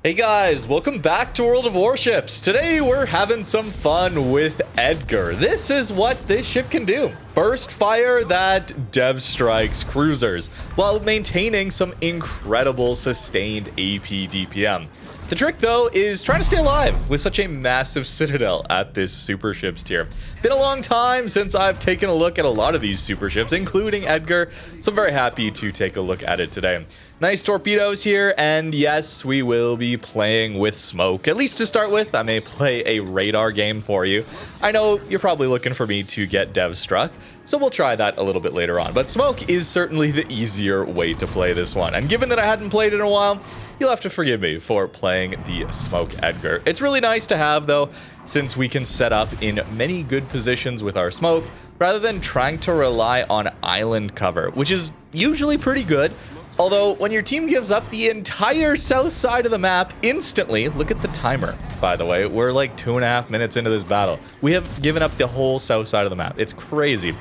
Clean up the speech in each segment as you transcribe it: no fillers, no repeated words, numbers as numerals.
Hey guys, welcome back to World of Warships. Today we're having some fun with Edgar. This is what this ship can do. Burst fire that dev strikes cruisers while maintaining some incredible sustained AP DPM. The trick though is trying to stay alive with such a massive citadel at this super ships tier. Been a long time since I've taken a look at a lot of these super ships, including Edgar, so I'm very happy to take a look at it today. Nice torpedoes here, and yes, we will be playing with smoke. At least to start with, I may play a radar game for you. I know you're probably looking for me to get dev struck, so we'll try that a little bit later on. But smoke is certainly the easier way to play this one. And given that I hadn't played it in a while, you'll have to forgive me for playing the smoke Edgar. It's really nice to have though, since we can set up in many good positions with our smoke, rather than trying to rely on island cover, which is usually pretty good. Although, when your team gives up the entire south side of the map instantly, look at the timer, by the way, we're like 2.5 minutes into this battle. We have given up the whole south side of the map. It's crazy.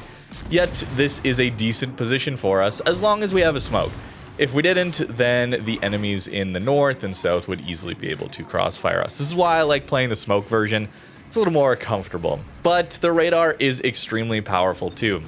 Yet, this is a decent position for us, as long as we have a smoke. If we didn't, then the enemies in the north and south would easily be able to crossfire us. This is why I like playing the smoke version. It's a little more comfortable. But the radar is extremely powerful too.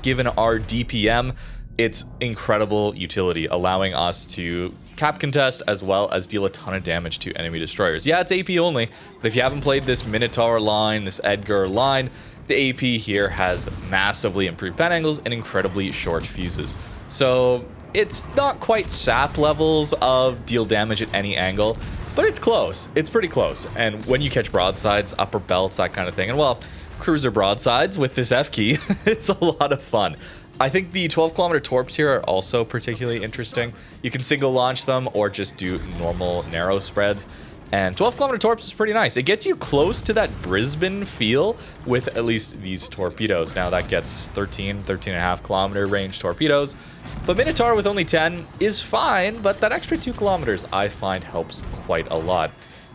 Given our DPM, it's incredible utility, allowing us to cap contest as well as deal a ton of damage to enemy destroyers. Yeah, it's AP only, but if you haven't played this Minotaur line, this Edgar line, the AP here has massively improved pen angles and incredibly short fuses. So it's not quite sap levels of deal damage at any angle, but it's close. It's pretty close. And when you catch broadsides, upper belts, that kind of thing, and well, cruiser broadsides with this F key, it's a lot of fun. I think the 12-kilometer torps here are also particularly interesting. You can single launch them or just do normal narrow spreads. And 12-kilometer torps is pretty nice. It gets you close to that Brisbane feel with at least these torpedoes. Now that gets 13.5 kilometer range torpedoes. But Minotaur with only 10 is fine, but that extra 2 kilometers I find helps quite a lot.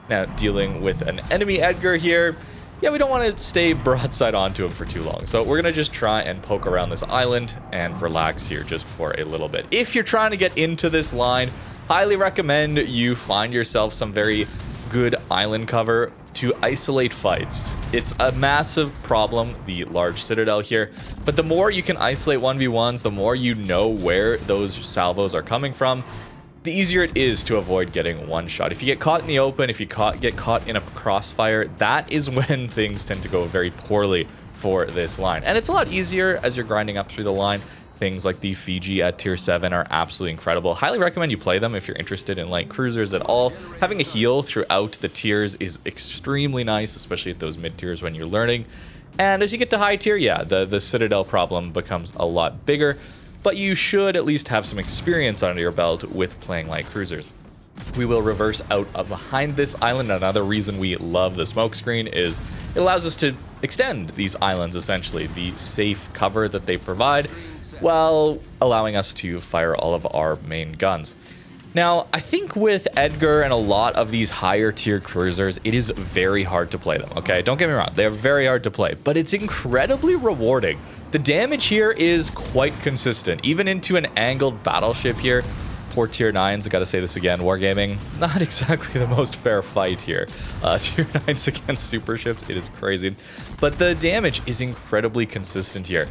Now dealing with an enemy Edgar here, yeah, we don't want to stay broadside onto him for too long. So we're going to just try and poke around this island and relax here just for a little bit. If you're trying to get into this line, highly recommend you find yourself some very good island cover to isolate fights. It's a massive problem, the large citadel here, but the more you can isolate 1v1s, the more you know where those salvos are coming from, the easier it is to avoid getting one shot. If you get caught in the open, if you get caught in a crossfire, that is when things tend to go very poorly for this line. And it's a lot easier as you're grinding up through the line. Things like the Fiji at tier 7 are absolutely incredible. Highly recommend you play them if you're interested in light cruisers at all. Having a heal throughout the tiers is extremely nice, especially at those mid tiers when you're learning. And as you get to high tier, yeah, the Citadel problem becomes a lot bigger, but you should at least have some experience under your belt with playing light cruisers. We will reverse out of behind this island. Another reason we love the smoke screen is it allows us to extend these islands, essentially, the safe cover that they provide, while allowing us to fire all of our main guns. Now, I think with Edgar and a lot of these higher tier cruisers, it is very hard to play them, okay? Don't get me wrong, they're very hard to play, but it's incredibly rewarding. The damage here is quite consistent, even into an angled battleship here. Poor tier 9s, I gotta say this again, Wargaming, not exactly the most fair fight here. Tier 9s against super ships, it is crazy. But the damage is incredibly consistent here.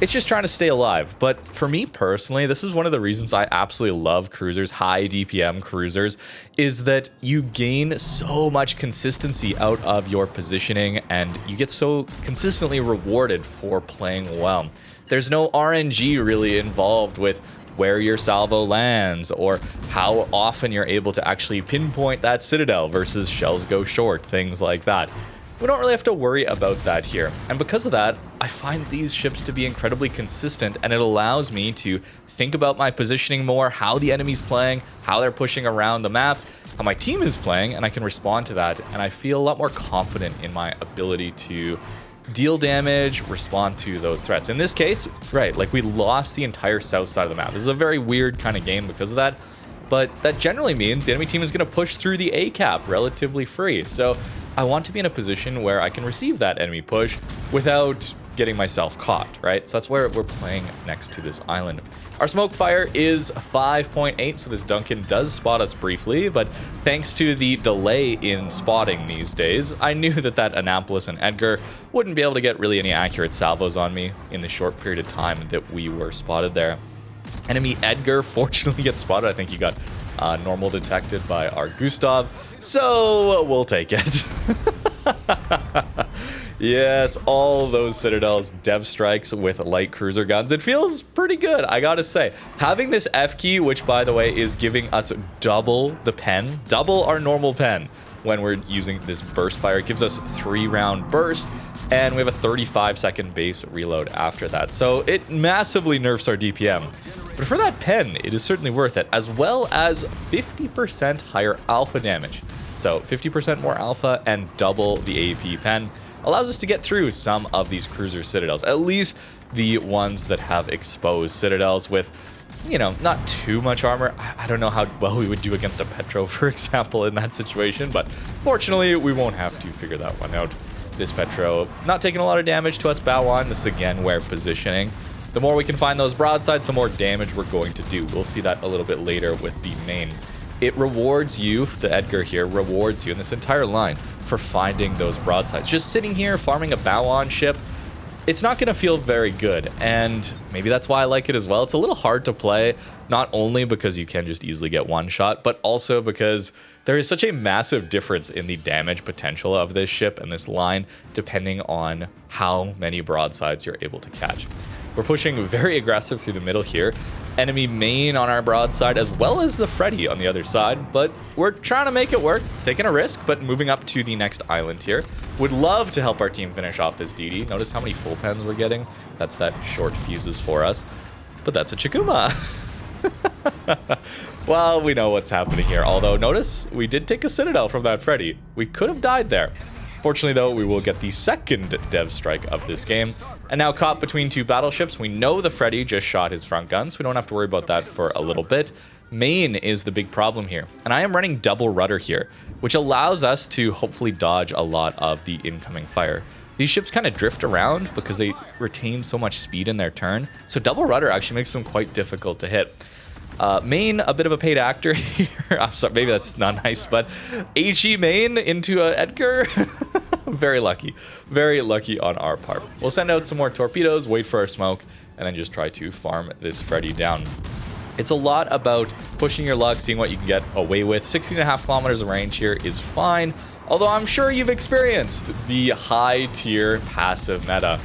It's just trying to stay alive. But for me personally, this is one of the reasons I absolutely love cruisers, high DPM cruisers, is that you gain so much consistency out of your positioning and you get so consistently rewarded for playing well. There's no RNG really involved with where your salvo lands or how often you're able to actually pinpoint that citadel versus shells go short, things like that. We don't really have to worry about that here. And because of that, I find these ships to be incredibly consistent, and it allows me to think about my positioning more, how the enemy's playing, how they're pushing around the map, how my team is playing, and I can respond to that. And I feel a lot more confident in my ability to deal damage, respond to those threats. In this case, right, like we lost the entire south side of the map. This is a very weird kind of game because of that. But that generally means the enemy team is going to push through the A cap relatively free. So I want to be in a position where I can receive that enemy push without getting myself caught, right? So that's where we're playing next to this island. Our smoke fire is 5.8, so this Duncan does spot us briefly, but thanks to the delay in spotting these days, I knew that Annapolis and Edgar wouldn't be able to get really any accurate salvos on me in the short period of time that we were spotted there. Enemy Edgar fortunately gets spotted. I think he got normal detected by our Gustav, so we'll take it. Yes, all those Citadels, dev strikes with light cruiser guns. It feels pretty good, I gotta say. Having this F key, which by the way is giving us double the pen, double our normal pen when we're using this burst fire. It gives us 3-round burst, and we have a 35-second base reload after that. So it massively nerfs our DPM. But for that pen, it is certainly worth it, as well as 50% higher alpha damage. So 50% more alpha and double the AP pen allows us to get through some of these cruiser Citadels, at least the ones that have exposed Citadels with, you know, not too much armor. I don't know how well we would do against a Petro, for example, in that situation, but fortunately, we won't have to figure that one out. This Petro not taking a lot of damage to us bow on. This is again where positioning. The more we can find those broadsides, the more damage we're going to do. We'll see that a little bit later with the main. It rewards you, the Edgar here, rewards you in this entire line for finding those broadsides. Just sitting here farming a bow-on ship, it's not going to feel very good, and maybe that's why I like it as well. It's a little hard to play, not only because you can just easily get one shot, but also because there is such a massive difference in the damage potential of this ship and this line, depending on how many broadsides you're able to catch. We're pushing very aggressive through the middle here. Enemy main on our broadside, as well as the Freddy on the other side, but we're trying to make it work, taking a risk, but moving up to the next island here. Would love to help our team finish off this DD. Notice how many full pens we're getting. That's that short fuses for us, but that's a Chikuma. Well, we know what's happening here, although notice we did take a Citadel from that Freddy. We could have died there. Fortunately, though, we will get the second dev strike of this game. And now caught between two battleships, we know the Freddy just shot his front gun, so we don't have to worry about that for a little bit. Main is the big problem here, and I am running double rudder here, which allows us to hopefully dodge a lot of the incoming fire. These ships kind of drift around because they retain so much speed in their turn, so double rudder actually makes them quite difficult to hit. Main, a bit of a paid actor here. I'm sorry, maybe that's not nice, but HE main into Edgar. Very lucky on our part. We'll send out some more torpedoes, wait for our smoke, and then just try to farm this Freddy down. It's a lot about pushing your luck, seeing what you can get away with. 16.5 kilometers of range here is fine, although I'm sure you've experienced the high tier passive meta.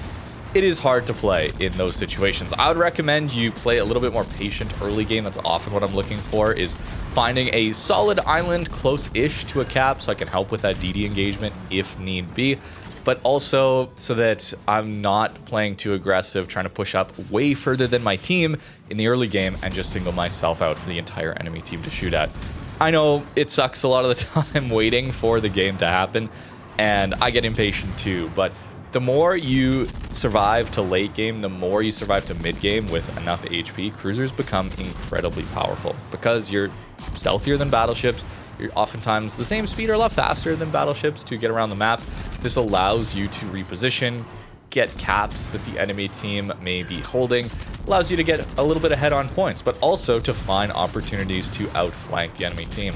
It is hard to play in those situations. I would recommend you play a little bit more patient early game. That's often what I'm looking for, is finding a solid island close-ish to a cap so I can help with that DD engagement if need be, but also so that I'm not playing too aggressive, trying to push up way further than my team in the early game and just single myself out for the entire enemy team to shoot at. I know it sucks a lot of the time waiting for the game to happen, and I get impatient too, but the more you survive to late game, the more you survive to mid game with enough HP, cruisers become incredibly powerful because you're stealthier than battleships. You're oftentimes the same speed or a lot faster than battleships to get around the map. This allows you to reposition, get caps that the enemy team may be holding, allows you to get a little bit ahead on points, but also to find opportunities to outflank the enemy team.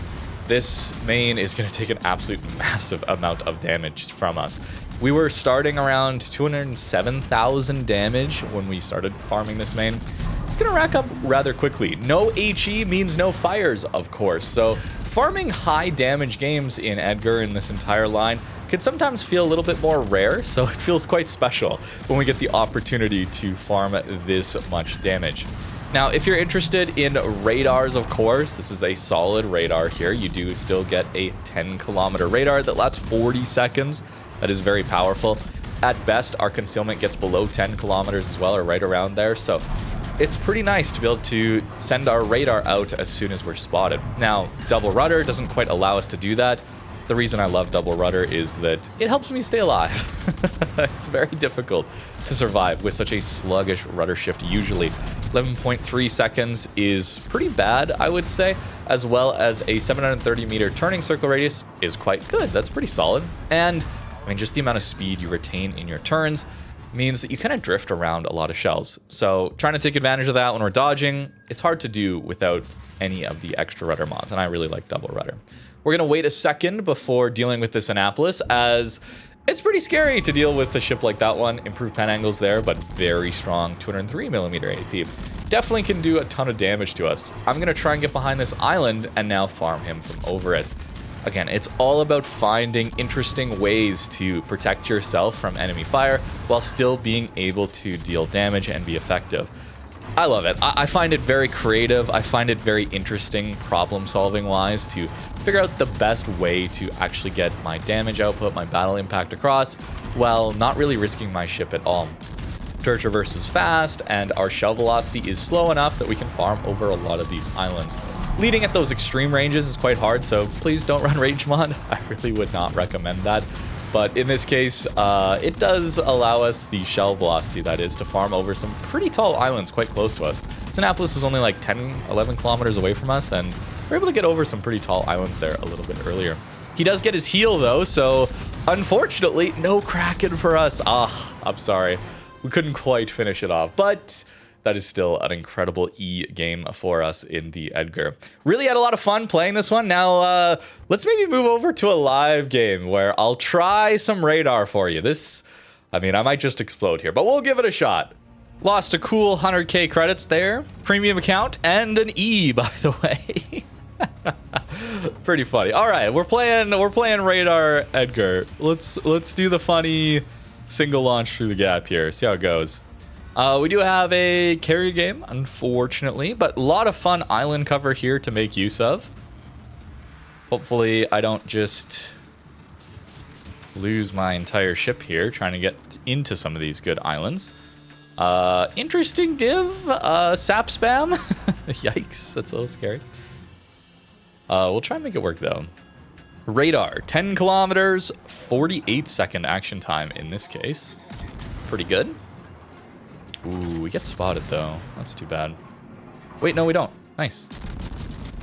This main is going to take an absolute massive amount of damage from us. We were starting around 207,000 damage when we started farming this main. It's going to rack up rather quickly. No HE means no fires, of course. So farming high damage games in Edgar in this entire line can sometimes feel a little bit more rare. So it feels quite special when we get the opportunity to farm this much damage. Now, if you're interested in radars, of course, this is a solid radar here. You do still get a 10-kilometer radar that lasts 40 seconds. That is very powerful. At best, our concealment gets below 10 kilometers as well, or right around there. So it's pretty nice to be able to send our radar out as soon as we're spotted. Now, double rudder doesn't quite allow us to do that. The reason I love double rudder is that it helps me stay alive. It's very difficult to survive with such a sluggish rudder shift usually. 11.3 seconds is pretty bad, I would say, as well as a 730 meter turning circle radius is quite good. That's pretty solid. And I mean, just the amount of speed you retain in your turns means that you kind of drift around a lot of shells. So trying to take advantage of that when we're dodging, it's hard to do without any of the extra rudder mods, and I really like double rudder. We're going to wait a second before dealing with this Annapolis, as it's pretty scary to deal with a ship like that one. Improved pen angles there, but very strong 203mm AP. Definitely can do a ton of damage to us. I'm going to try and get behind this island and now farm him from over it. Again, it's all about finding interesting ways to protect yourself from enemy fire while still being able to deal damage and be effective. I love it. I find it very creative. I find it very interesting problem-solving wise to figure out the best way to actually get my damage output, my battle impact across, while not really risking my ship at all. Turret traverse is fast, and our shell velocity is slow enough that we can farm over a lot of these islands. Leading at those extreme ranges is quite hard, so please don't run range mod. I really would not recommend that. But in this case, it does allow us the shell velocity, that is, to farm over some pretty tall islands quite close to us. Annapolis was only like 10, 11 kilometers away from us, and we're able to get over some pretty tall islands there a little bit earlier. He does get his heal, though, so unfortunately, no Kraken for us. I'm sorry. We couldn't quite finish it off, but that is still an incredible E game for us in the Edgar. Really had a lot of fun playing this one. Now, let's maybe move over to a live game where I'll try some radar for you. I might just explode here, but we'll give it a shot. Lost a cool 100k credits there. Premium account and an E, by the way. Pretty funny. All right, we're playing radar Edgar. Let's do the funny single launch through the gap here. See how it goes. We do have a carrier game, unfortunately, but a lot of fun island cover here to make use of. Hopefully, I don't just lose my entire ship here trying to get into some of these good islands. Interesting div, sap spam. Yikes, that's a little scary. We'll try and make it work, though. Radar, 10 kilometers, 48-second action time in this case. Pretty good. Ooh, we get spotted, though. That's too bad. Wait, no, we don't. Nice.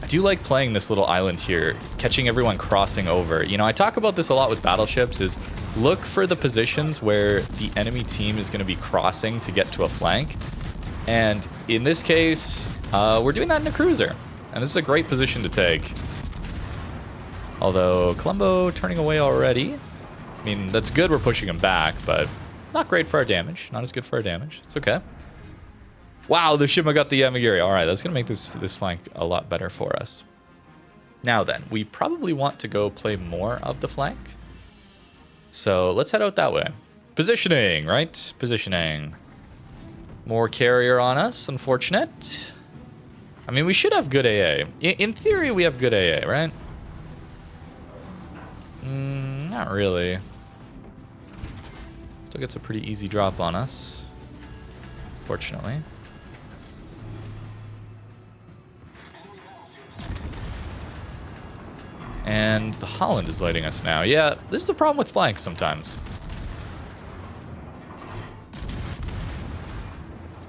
I do like playing this little island here, catching everyone crossing over. You know, I talk about this a lot with battleships, is look for the positions where the enemy team is going to be crossing to get to a flank. And in this case, we're doing that in a cruiser. And this is a great position to take. Although, Columbo turning away already. I mean, that's good we're pushing him back, but not great for our damage. Not as good for our damage. It's okay. Wow, the Shima got the Yamagiri. All right, that's going to make this flank a lot better for us. Now then, we probably want to go play more of the flank. So let's head out that way. Positioning, right? Positioning. More carrier on us. Unfortunate. I mean, we should have good AA. In theory, we have good AA, right? Not really. Still gets a pretty easy drop on us, fortunately. And the Holland is lighting us now. Yeah, this is a problem with flanks sometimes.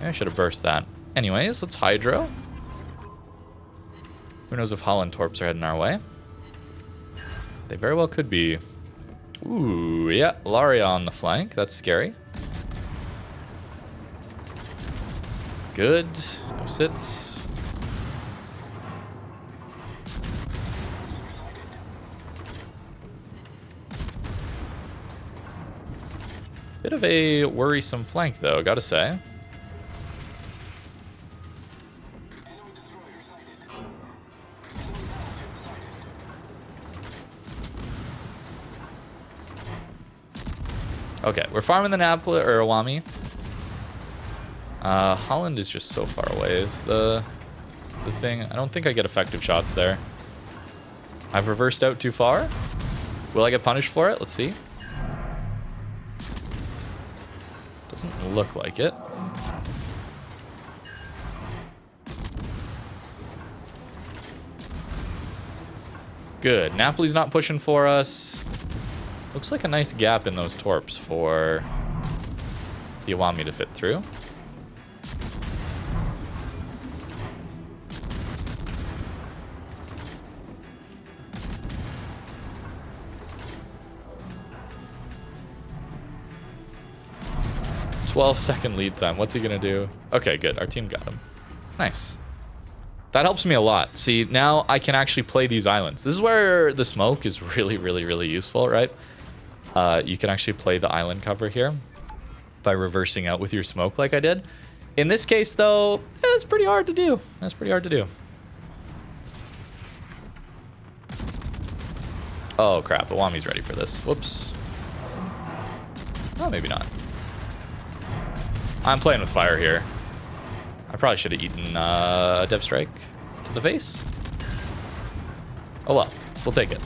I should have burst that. Anyways, let's hydro. Who knows if Holland torps are heading our way? They very well could be. Ooh, yeah, Laria on the flank. That's scary. Good. No sits. Bit of a worrisome flank, though, gotta say. Okay, we're farming the Napla or Awami. Holland is just so far away is the thing. I don't think I get effective shots there. I've reversed out too far. Will I get punished for it? Let's see. Doesn't look like it. Good. Napoli's not pushing for us. Looks like a nice gap in those torps for the Awami to fit through. 12-second lead time. What's he gonna do? Okay, good. Our team got him. Nice. That helps me a lot. See, now I can actually play these islands. This is where the smoke is really, really, really useful, right? You can actually play the island cover here by reversing out with your smoke like I did. In this case, though, it's pretty hard to do. That's pretty hard to do. Oh, crap. The Wami's ready for this. Whoops. Oh, maybe not. I'm playing with fire here. I probably should have eaten a Dev Strike to the face. Oh, well. We'll take it.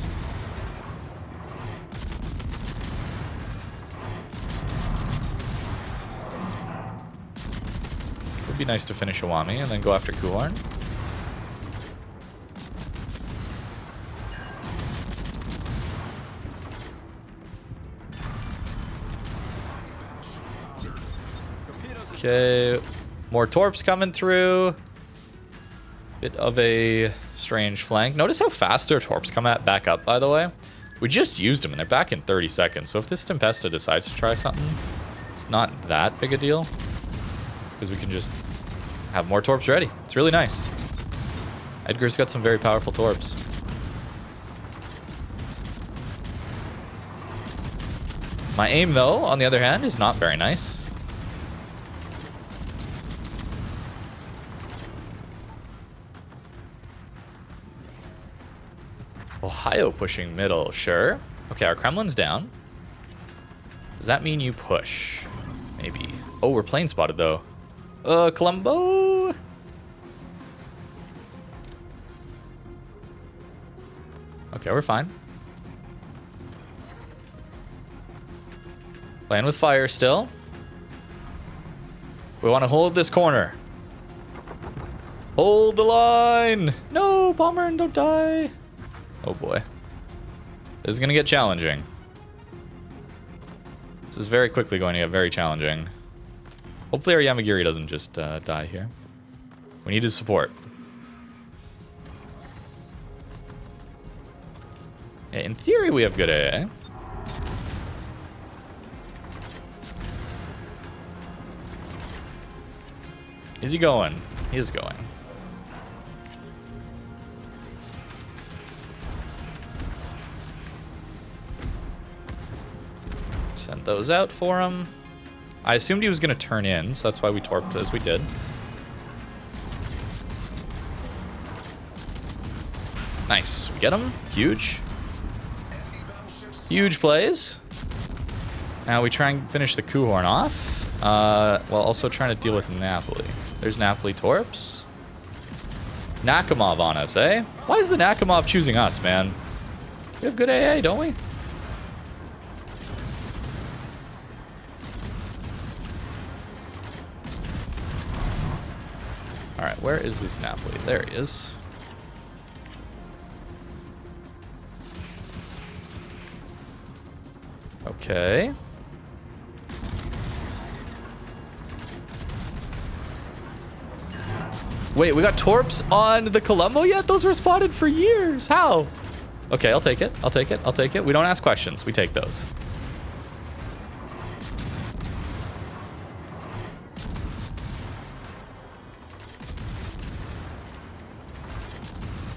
Would be nice to finish a Wami and then go after Kuhorn. Okay, more Torps coming through. Bit of a strange flank. Notice how fast their Torps come back up, by the way. We just used them and they're back in 30 seconds. So if this Tempesta decides to try something, it's not that big a deal. Because we can just have more Torps ready. It's really nice. Edgar's got some very powerful Torps. My aim, though, on the other hand, is not very nice. Ohio pushing middle, sure. Okay, our Kremlin's down. Does that mean you push? Maybe. Oh, we're plane spotted, though. Colombo? Okay, we're fine. Playing with fire still. We want to hold this corner. Hold the line! No, Palmer, don't die! Oh boy. This is going to get challenging. This is very quickly going to get very challenging. Hopefully our Yamagiri doesn't just die here. We need his support. Yeah, in theory, we have good AA. Is he going? He is going. Send those out for him. I assumed he was going to turn in, so that's why we torped as we did. Nice. We get him. Huge. Huge plays. Now we try and finish the Kuhorn off, while also trying to deal with Napoli. There's Napoli Torps. Nakamov on us, eh? Why is the Nakamov choosing us, man? We have good AA, don't we? Alright, where is this Napoli? There he is. Okay. Wait, we got Torps on the Colombo yet? Those were spotted for years. How? Okay, I'll take it. I'll take it. I'll take it. We don't ask questions. We take those.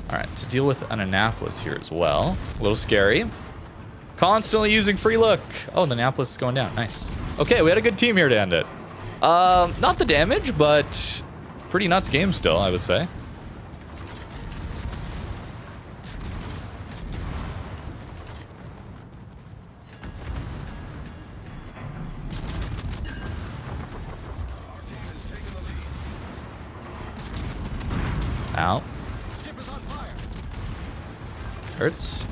Alright, to deal with an Annapolis here as well. A little scary. Constantly using free look. Oh, the Annapolis is going down. Nice. Okay, we had a good team here to end it. Not the damage, but pretty nuts game still, I would say. Ow. Hurts.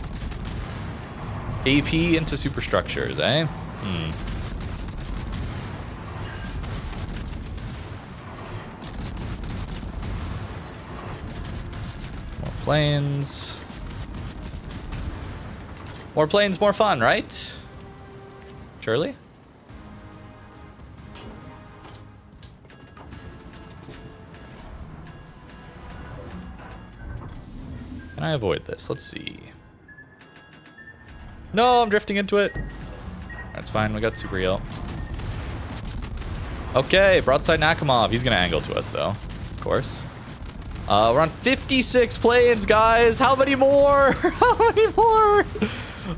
AP into superstructures, eh? More planes. More planes, more fun, right? Surely? Can I avoid this? Let's see. No, I'm drifting into it. That's fine. We got super heal. Okay, broadside Nakamov. He's going to angle to us, though. Of course. We're on 56 planes, guys. How many more? How many more?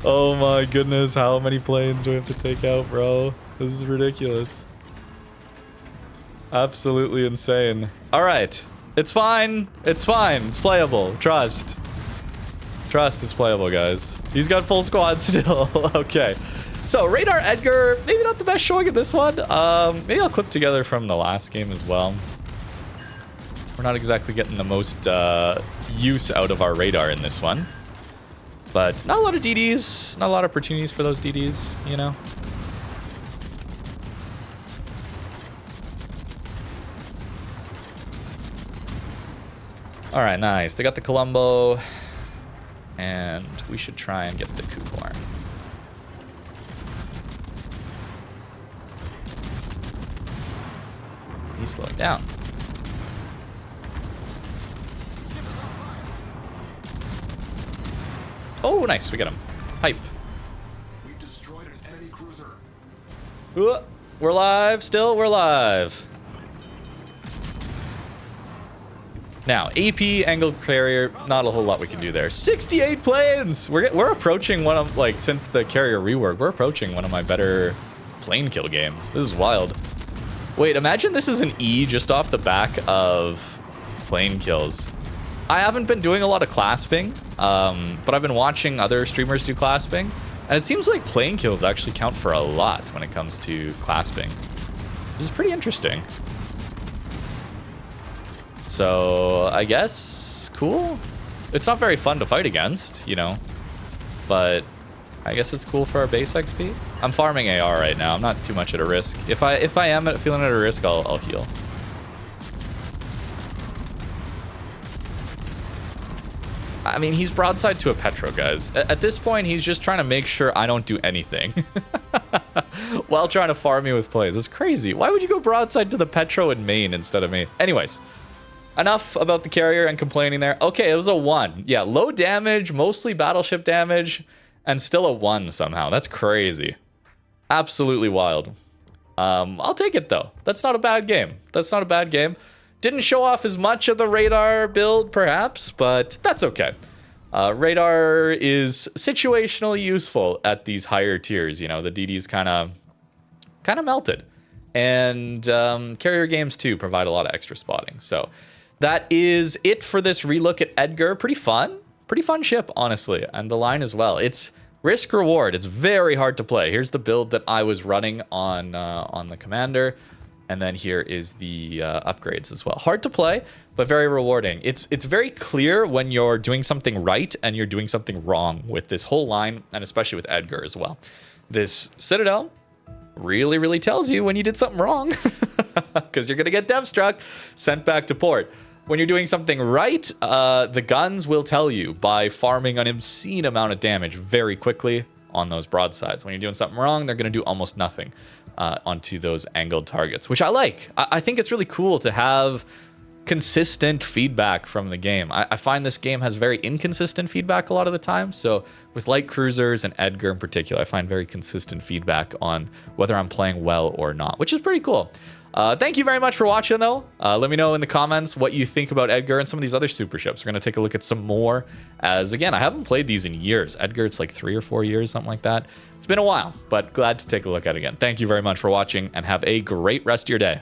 Oh, my goodness. How many planes do we have to take out, bro? This is ridiculous. Absolutely insane. All right. It's fine. It's fine. It's playable. Trust. Trust is playable, guys. He's got full squad still. Okay. So, Radar Edgar, maybe not the best showing in this one. Maybe I'll clip together from the last game as well. We're not exactly getting the most use out of our radar in this one. But not a lot of DDs. Not a lot of opportunities for those DDs, you know? All right, nice. They got the Columbo. And we should try and get the Kupor. He's slowing down. Oh, nice. We got him. Hype. We've destroyed an enemy cruiser. We're live. Still, we're live. Now, AP angle carrier, not a whole lot we can do there. 68 planes! We're approaching one of, like, since the carrier rework, we're approaching one of my better plane kill games. This is wild. Wait, imagine this is an E just off the back of plane kills. I haven't been doing a lot of clasping, but I've been watching other streamers do clasping, and it seems like plane kills actually count for a lot when it comes to clasping. This is pretty interesting. So, I guess, cool. It's not very fun to fight against, you know, but I guess it's cool for our base XP. I'm farming AR right now. I'm not too much at a risk. If I am feeling at a risk, I'll heal. I mean, he's broadside to a Petro, guys. At this point, he's just trying to make sure I don't do anything while trying to farm me with plays. It's crazy. Why would you go broadside to the Petro in main instead of me? Anyways. Enough about the carrier and complaining there. Okay, it was a 1. Yeah, low damage, mostly battleship damage, and still a 1 somehow. That's crazy. Absolutely wild. I'll take it, though. That's not a bad game. That's not a bad game. Didn't show off as much of the radar build, perhaps, but that's okay. Radar is situationally useful at these higher tiers. You know, the DD's kind of melted. And carrier games, too, provide a lot of extra spotting. So that is it for this relook at Edgar. Pretty fun ship, honestly, and the line as well. It's risk reward. It's very hard to play. Here's the build that I was running on the Commander, and then here is the upgrades as well. Hard to play, but very rewarding. It's very clear when you're doing something right and you're doing something wrong with this whole line, and especially with Edgar as well. This Citadel really tells you when you did something wrong, because you're gonna get dev struck, sent back to port. When you're doing something right, the guns will tell you by farming an obscene amount of damage very quickly on those broadsides. When you're doing something wrong, they're going to do almost nothing onto those angled targets, which I like. I think it's really cool to have consistent feedback from the game. I find this game has very inconsistent feedback a lot of the time. So with light cruisers and Edgar in particular, I find very consistent feedback on whether I'm playing well or not, which is pretty cool. Thank you very much for watching, though. Let me know in the comments what you think about Edgar and some of these other super ships. We're going to take a look at some more, as, again, I haven't played these in years. Edgar, it's like 3 or 4 years, something like that. It's been a while, but glad to take a look at it again. Thank you very much for watching, and have a great rest of your day.